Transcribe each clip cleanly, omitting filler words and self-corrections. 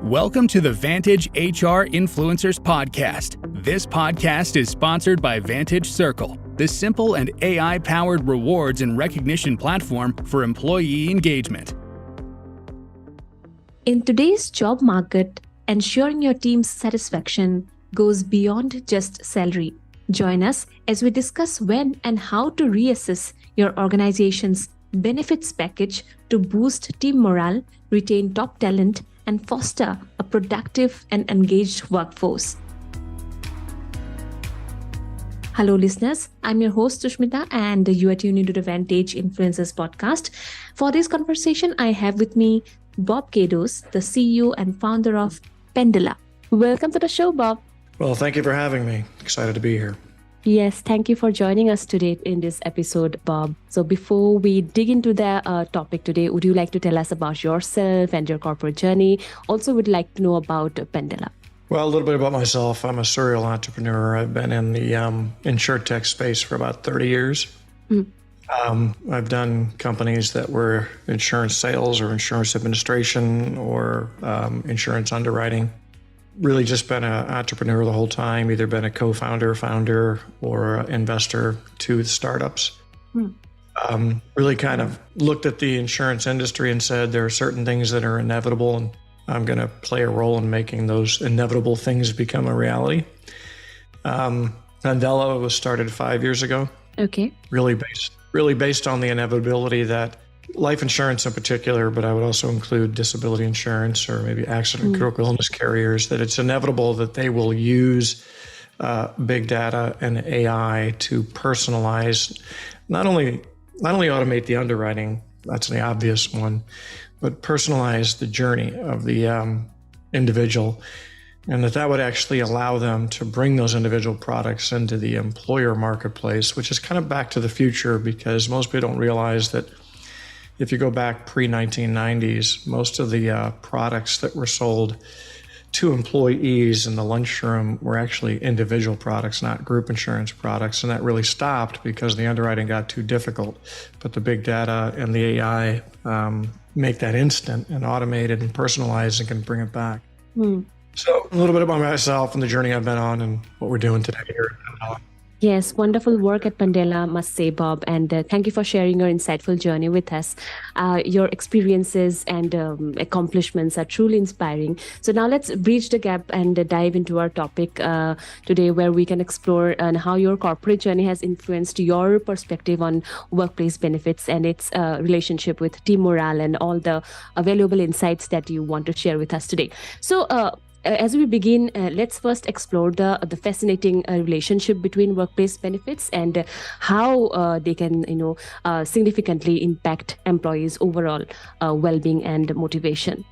Welcome to the Vantage HR Influencers Podcast. This podcast is sponsored by Vantage Circle, the simple and AI-powered rewards and recognition platform for employee engagement. In today's job market, ensuring your team's satisfaction goes beyond just salary. Join us as we discuss when and how to reassess your organization's benefits package to boost team morale, retain top talent, and foster a productive and engaged workforce. Hello, listeners. I'm your host, Sushmita, and you are tuned into the Vantage Influencers Podcast. For this conversation, I have with me Bob Gaydos, the CEO and founder of Pendella. Welcome to the show, Bob. Well, thank you for having me. Excited to be here. Yes, thank you for joining us today in this episode, Bob. So before we dig into the topic today, would you like to tell us about yourself and your corporate journey? Also, would like to know about Pendella. Well, a little bit about myself. I'm a serial entrepreneur. I've been in the insurtech space for about 30 years. I've done companies that were insurance sales or insurance administration or insurance underwriting. Really just been an entrepreneur the whole time, either been a co-founder, founder, or investor to startups. Really kind of looked at the insurance industry and said there are certain things that are inevitable, and I'm going to play a role in making those inevitable things become a reality. Pandella was started 5 years ago. Okay. Really based on the inevitability that life insurance in particular, but I would also include disability insurance or maybe accident and critical illness carriers, that it's inevitable that they will use big data and AI to personalize, not only automate the underwriting, that's the obvious one, but personalize the journey of the individual, and that would actually allow them to bring those individual products into the employer marketplace, which is kind of back to the future, because most people don't realize that if you go back pre-1990s, most of the products that were sold to employees in the lunchroom were actually individual products, not group insurance products. And that really stopped because the underwriting got too difficult. But the big data and the AI make that instant and automated and personalized and can bring it back. So a little bit about myself and the journey I've been on and what we're doing today here at Pandella. Yes, wonderful work at Pandella, must say, Bob. And thank you for sharing your insightful journey with us. Your experiences and accomplishments are truly inspiring. So now let's bridge the gap and dive into our topic today, where we can explore how your corporate journey has influenced your perspective on workplace benefits and its relationship with team morale and all the valuable insights that you want to share with us today. So, as we begin, let's first explore the fascinating relationship between workplace benefits and how they can, significantly impact employees' overall well-being and motivation.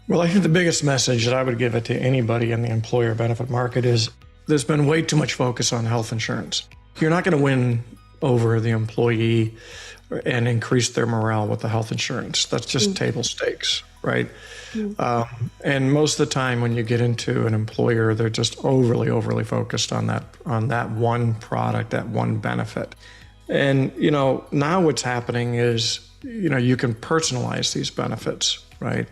Well, I think the biggest message that I would give it to anybody in the employer benefit market is there's been way too much focus on health insurance. You're not going to win over the employee and increase their morale with the health insurance. That's just table stakes, right? And most of the time when you get into an employer, they're just overly focused on that one product, that one benefit. And, now what's happening is, you can personalize these benefits, right?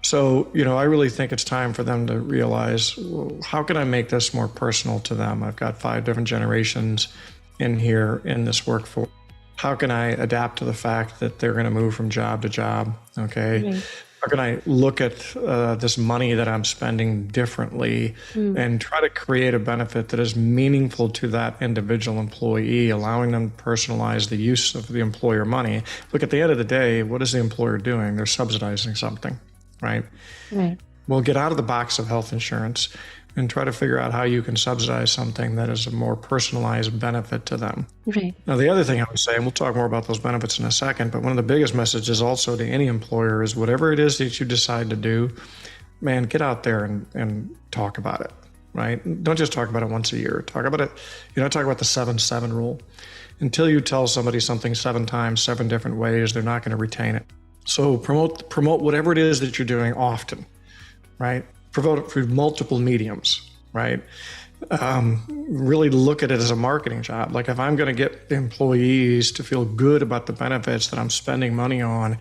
So, I really think it's time for them to realize, well, how can I make this more personal to them? I've got 5 different generations in here in this workforce. How can I adapt to the fact that they're going to move from job to job? Okay. Right. How can I look at this money that I'm spending differently and try to create a benefit that is meaningful to that individual employee, allowing them to personalize the use of the employer money? Look, at the end of the day, what is the employer doing? They're subsidizing something, right? Right. Well, get out of the box of health insurance and try to figure out how you can subsidize something that is a more personalized benefit to them. Right. Now, the other thing I would say, and we'll talk more about those benefits in a second, but one of the biggest messages also to any employer is whatever it is that you decide to do, man, get out there and talk about it, right? Don't just talk about it once a year. Talk about it, talk about the 7-7 rule. Until you tell somebody something 7 times, 7 different ways, they're not going to retain it. So promote whatever it is that you're doing often, right? Promote it through multiple mediums, right? Really look at it as a marketing job. Like, if I'm going to get the employees to feel good about the benefits that I'm spending money on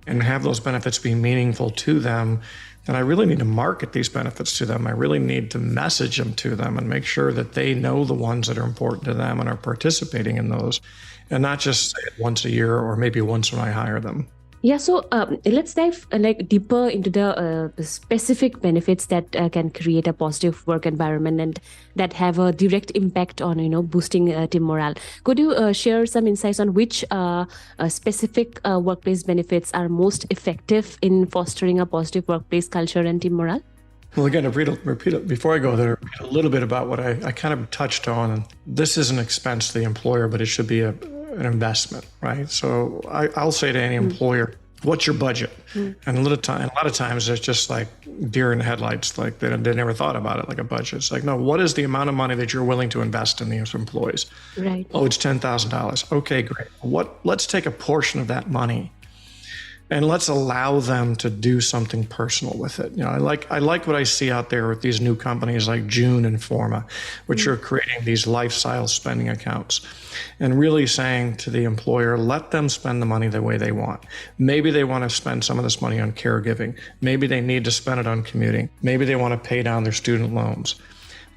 and have those benefits be meaningful to them, And I really need to market these benefits to them. I really need to message them to them and make sure that they know the ones that are important to them and are participating in those, and not just say it once a year or maybe once when I hire them. Yeah, so let's dive deeper into the specific benefits that can create a positive work environment and that have a direct impact on boosting team morale. Could you share some insights on which specific workplace benefits are most effective in fostering a positive workplace culture and team morale? Well, again, repeat it before I go there. A little bit about what I kind of touched on. And this is an expense to the employer, but it should be an investment, right? So I'll say to any employer, what's your budget? And a lot of times there's just like deer in the headlights, like they never thought about it like a budget. It's like, no, what is the amount of money that you're willing to invest in these employees? Right. Oh, it's $10,000. Okay, great. Let's take a portion of that money and let's allow them to do something personal with it. I like what I see out there with these new companies like June and Forma, which are creating these lifestyle spending accounts and really saying to the employer, let them spend the money the way they want. Maybe they want to spend some of this money on caregiving. Maybe they need to spend it on commuting. Maybe they want to pay down their student loans.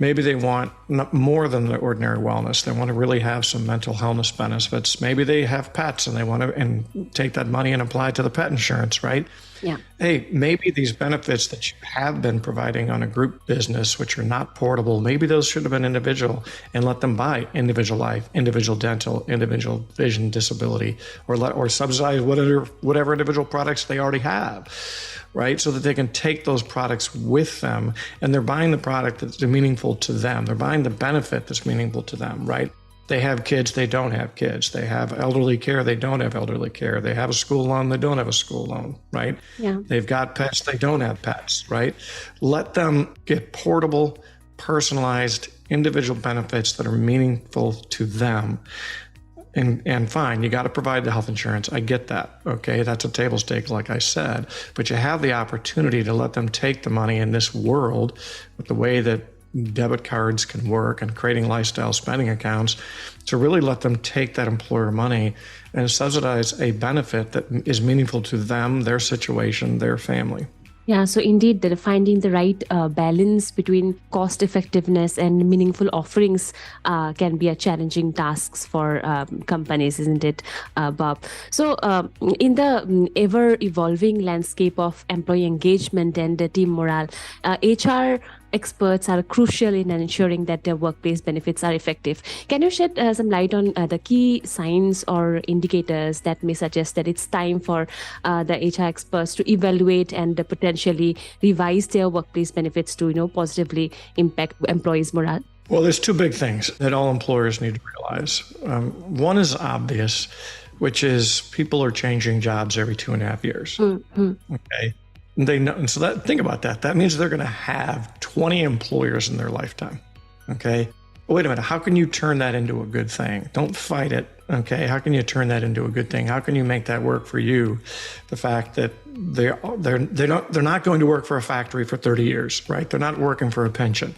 Maybe they want more than the ordinary wellness. They want to really have some mental wellness benefits. Maybe they have pets and they want to take that money and apply it to the pet insurance, right? Yeah. Hey, maybe these benefits that you have been providing on a group business, which are not portable, maybe those should have been individual, and let them buy individual life, individual dental, individual vision disability, or subsidize whatever individual products they already have, right? So that they can take those products with them, and they're buying the product that's meaningful to them. They're buying the benefit that's meaningful to them, right? They have kids, they don't have kids. They have elderly care, they don't have elderly care. They have a school loan, they don't have a school loan, right? Yeah. They've got pets, they don't have pets, right? Let them get portable, personalized, individual benefits that are meaningful to them. And fine, you got to provide the health insurance. I get that. Okay, that's a table stake, like I said. But you have the opportunity to let them take the money in this world with the way that debit cards can work and creating lifestyle spending accounts to really let them take that employer money and subsidize a benefit that is meaningful to them, their situation, their family. Yeah, so indeed, finding the right balance between cost effectiveness and meaningful offerings can be a challenging task for companies, isn't it, Bob? So in the ever-evolving landscape of employee engagement and team morale, HR experts are crucial in ensuring that their workplace benefits are effective. Can you shed some light on the key signs or indicators that may suggest that it's time for the HR experts to evaluate and potentially revise their workplace benefits to positively impact employees' morale? Well, there's two big things that all employers need to realize. One is obvious, which is people are changing jobs every 2.5 years. Mm-hmm. Okay. They know, and so think about that. That means they're going to have 20 employers in their lifetime. Okay. Wait a minute. How can you turn that into a good thing? Don't fight it. Okay. How can you turn that into a good thing? How can you make that work for you? The fact that they're not going to work for a factory for 30 years, right? They're not working for a pension,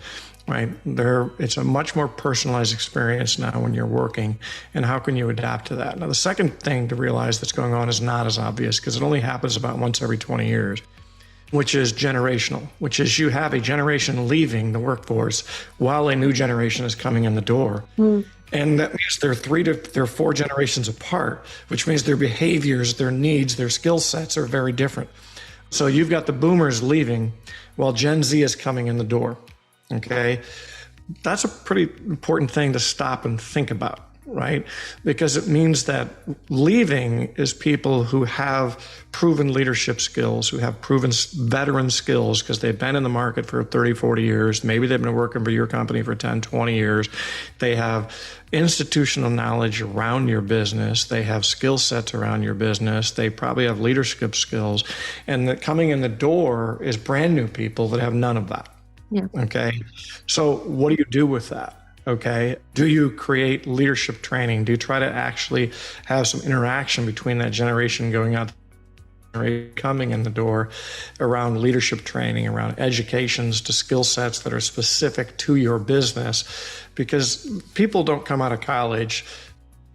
right? It's a much more personalized experience now when you're working. And how can you adapt to that? Now, the second thing to realize that's going on is not as obvious because it only happens about once every 20 years. Which is generational, which is you have a generation leaving the workforce while a new generation is coming in the door. Mm. And that means they're 4 generations apart, which means their behaviors, their needs, their skill sets are very different. So you've got the boomers leaving while Gen Z is coming in the door. Okay. That's a pretty important thing to stop and think about. Right? Because it means that leaving is people who have proven leadership skills, who have proven veteran skills because they've been in the market for 30, 40 years. Maybe they've been working for your company for 10, 20 years. They have institutional knowledge around your business. They have skill sets around your business. They probably have leadership skills. And coming in the door is brand new people that have none of that. Yeah. Okay. So what do you do with that? Okay. Do you create leadership training? Do you try to actually have some interaction between that generation going out, coming in the door around leadership training, around educations to skill sets that are specific to your business? Because people don't come out of college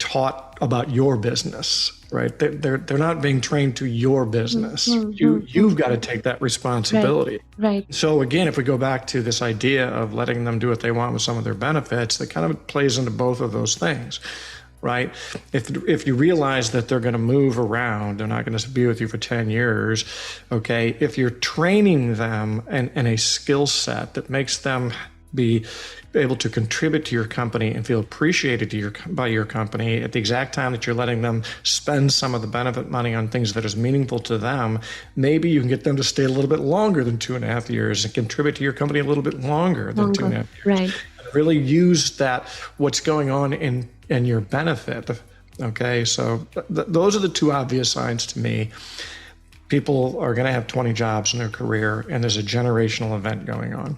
taught about your business, right? They're not being trained to your business. You've got to take that responsibility. Right. So again, if we go back to this idea of letting them do what they want with some of their benefits, that kind of plays into both of those things, right? If you realize that they're going to move around, they're not going to be with you for 10 years, okay? If you're training them in a skill set that makes them be able to contribute to your company and feel appreciated by your company at the exact time that you're letting them spend some of the benefit money on things that is meaningful to them, maybe you can get them to stay a little bit longer than 2.5 years and contribute to your company a little bit longer than 2.5 years. Right. Really use that, what's going on in your benefit. Okay, so those are the two obvious signs to me. People are going to have 20 jobs in their career, and there's a generational event going on.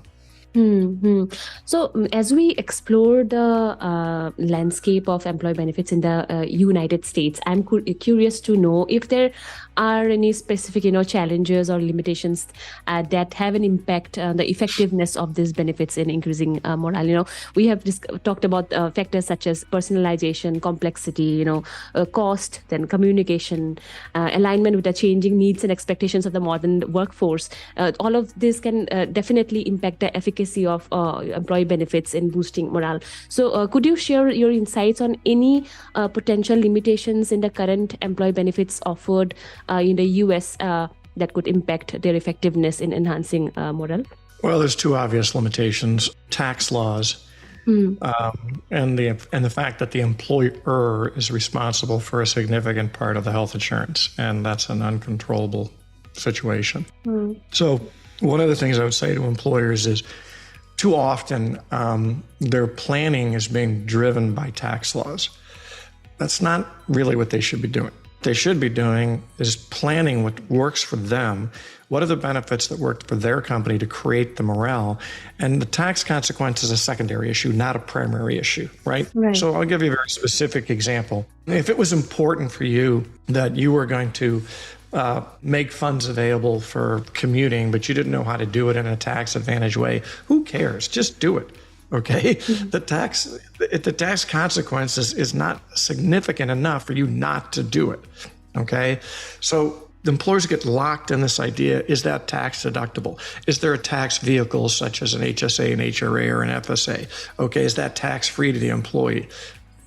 So as we explore the landscape of employee benefits in the United States, I'm curious to know if there are any specific, challenges or limitations that have an impact on the effectiveness of these benefits in increasing morale. We have talked about factors such as personalization, complexity, cost, then communication, alignment with the changing needs and expectations of the modern workforce. All of this can definitely impact the efficacy of employee benefits in boosting morale. So could you share your insights on any potential limitations in the current employee benefits offered in the US that could impact their effectiveness in enhancing morale? Well, there's two obvious limitations: tax laws, and the fact that the employer is responsible for a significant part of the health insurance, and that's an uncontrollable situation. So one of the things I would say to employers is, too often their planning is being driven by tax laws. That's not really what they should be doing. What they should be doing is planning what works for them. What are the benefits that work for their company to create the morale? And the tax consequence is a secondary issue, not a primary issue, right? So I'll give you a very specific example. If it was important for you that you were going to make funds available for commuting, but you didn't know how to do it in a tax advantage way, who cares? Just do it. Okay. The tax consequences is not significant enough for you not to do it. Okay. So the employers get locked in this idea: is that tax deductible? Is there a tax vehicle such as an HSA, an HRA, or an FSA? Okay. Is that tax free to the employee?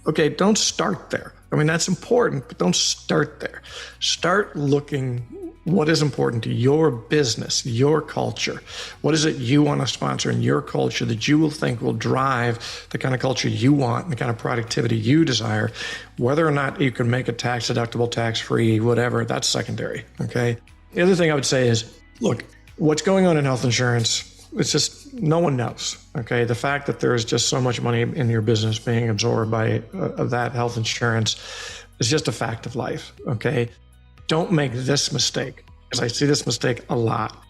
Okay. Don't start there. I mean, that's important, but don't start there. Start looking what is important to your business, your culture. What is it you want to sponsor in your culture that you will think will drive the kind of culture you want and the kind of productivity you desire? Whether or not you can make it tax deductible, tax free, whatever, that's secondary. Okay. The other thing I would say is, look, what's going on in health insurance, it's just no one knows. Okay. The fact that there is just so much money in your business being absorbed by that health insurance is just a fact of life. Okay. Don't make this mistake, because I see this mistake a lot.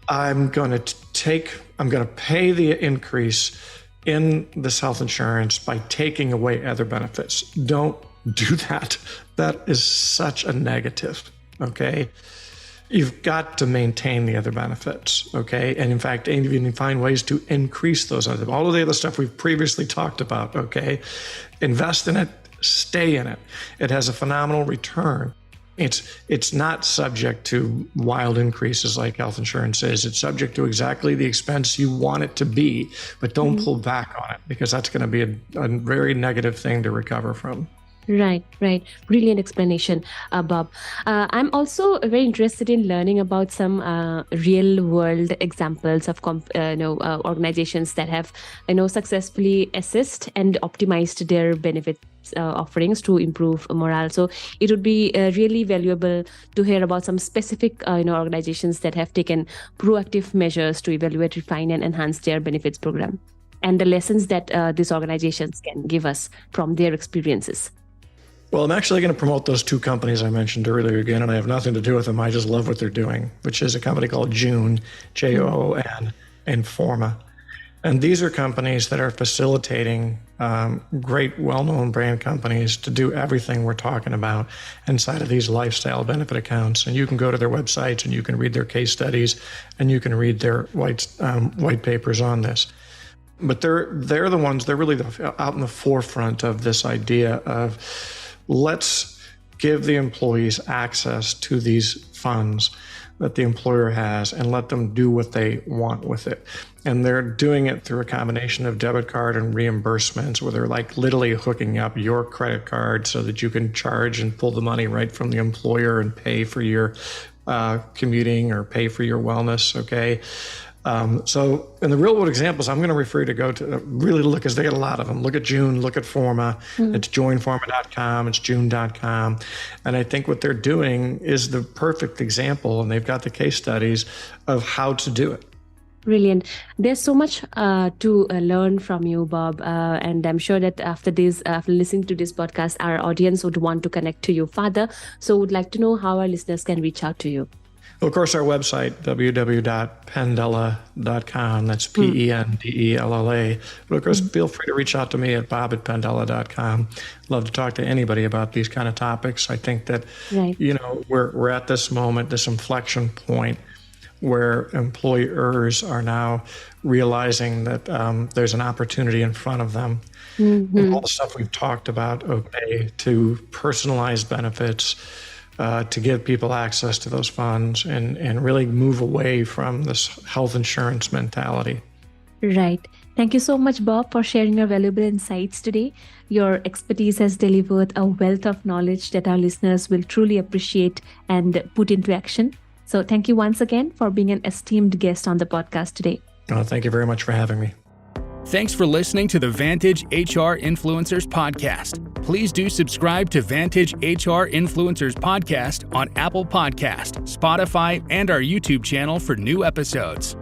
I'm going to pay the increase in this health insurance by taking away other benefits. Don't do that. That is such a negative. Okay. You've got to maintain the other benefits, okay? And in fact, even find ways to increase those other, all of the other stuff we've previously talked about, okay? Invest in it, stay in it. It has a phenomenal return. It's not subject to wild increases like health insurance is. It's subject to exactly the expense you want it to be, but don't pull back on it, because that's going to be a very negative thing to recover from. Right. Brilliant explanation, Bob. I'm also very interested in learning about some real world examples of organizations that have successfully assessed and optimized their benefits offerings to improve morale. So it would be really valuable to hear about some specific organizations that have taken proactive measures to evaluate, refine, and enhance their benefits program, and the lessons that these organizations can give us from their experiences. Well, I'm actually going to promote those two companies I mentioned earlier again, and I have nothing to do with them. I just love what they're doing, which is a company called June, J-O-O-N, and Forma. And these are companies that are facilitating great, well-known brand companies to do everything we're talking about inside of these lifestyle benefit accounts. And you can go to their websites and you can read their case studies and you can read their white papers on this. But they're the ones, they're really out in the forefront of this idea of let's give the employees access to these funds that the employer has and let them do what they want with it. And they're doing it through a combination of debit card and reimbursements where they're like literally hooking up your credit card so that you can charge and pull the money right from the employer and pay for your commuting or pay for your wellness, okay? So in the real world examples, I'm going to refer you to go to really look, because they get a lot of them. Look at June, look at Forma. It's joinforma.com, it's june.com. And I think what they're doing is the perfect example, and they've got the case studies of how to do it. Brilliant. There's so much to learn from you, Bob. And I'm sure that after listening to this podcast, our audience would want to connect to you further. So would like to know how our listeners can reach out to you. Well, of course, our website, www.pendella.com. That's Pendella. But of course, feel free to reach out to me at bob@pendella.com. Love to talk to anybody about these kind of topics. I think that, we're at this moment, this inflection point where employers are now realizing that there's an opportunity in front of them. And all the stuff we've talked about, to personalize benefits, to give people access to those funds and really move away from this health insurance mentality. Right. Thank you so much, Bob, for sharing your valuable insights today. Your expertise has delivered a wealth of knowledge that our listeners will truly appreciate and put into action. So thank you once again for being an esteemed guest on the podcast today. Thank you very much for having me. Thanks for listening to the Vantage HR Influencers Podcast. Please do subscribe to Vantage HR Influencers Podcast on Apple Podcast, Spotify, and our YouTube channel for new episodes.